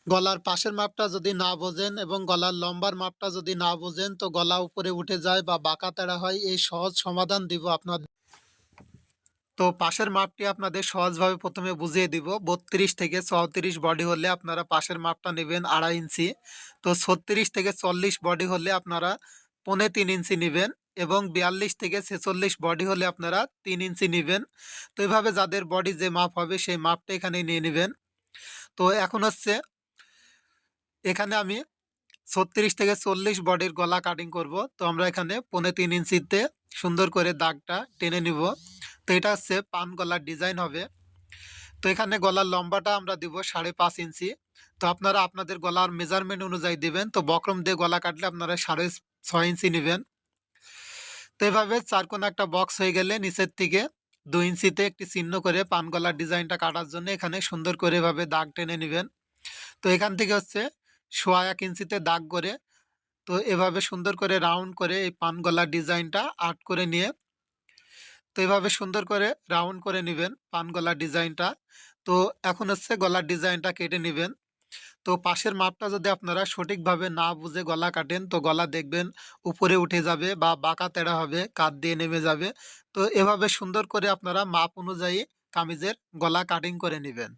গলার পাশের মাপটা যদি না বোঝেন এবং গলার লম্বার মাপটা যদি না বোঝেন তো গলা উপরে উঠে যায় বা বাঁকা তেড়া হয়, এই সহজ সমাধান দিব আপনাদের। তো পাশের মাপটি আপনাদের সহজভাবে প্রথমে বুঝিয়ে দিব। 32 থেকে 34 বডি হলে আপনারা পাশের মাপটা নেবেন 2.5 ইঞ্চি। তো 36 থেকে 40 বডি হলে আপনারা 3.25 ইঞ্চি নেবেন। এবং 42 থেকে 46 বডি হলে আপনারা 3 ইঞ্চি নেবেন। তো এভাবে যাদের বডি যে মাপ হবে সেই মাপটা এখানে নিয়ে নেবেন। তো এখন হচ্ছে এখানে আমি 36 থেকে 40 বডির গলা কাটিং করব। তো আমরা এখানে 3.25 ইঞ্চিতে সুন্দর করে দাগটা টেনে নিব। তো এটা হচ্ছে পান গলার ডিজাইন হবে। তো এখানে গলার লম্বাটা আমরা দিব 5.5 ইঞ্চি। তো আপনারা আপনাদের গলার মেজারমেন্ট অনুযায়ী দিবেন। তো বক্রম দিয়ে গলা কাটলে আপনারা 6.5 ইঞ্চি নেবেন। তো এভাবে চারকোনা একটা বক্স হয়ে গেলে নিচের থেকে 2 ইঞ্চিতে একটি চিহ্ন করে পান গলার ডিজাইনটা কাটার জন্য এখানে সুন্দর করে এভাবে দাগ টেনে নেবেন। তো এখান থেকে হচ্ছে 1.5 ইঞ্চিতে দাগ করে, তো এভাবে সুন্দর করে রাউন্ড করে এই পান গলার ডিজাইনটা আর্ট করে নিয়ে, তো এভাবে সুন্দর করে রাউন্ড করে নেবেন পান গলার ডিজাইনটা। তো এখন হচ্ছে গলার ডিজাইনটা কেটে নেবেন। তো পাশের মাপটা যদি আপনারা সঠিকভাবে না বুঝে গলা কাটেন তো গলা দেখবেন উপরে উঠে যাবে বা বাঁকা তেড়া হবে, কাঁধ দিয়ে নেমে যাবে। তো এভাবে সুন্দর করে আপনারা মাপ অনুযায়ী কামিজের গলা কাটিং করে নেবেন।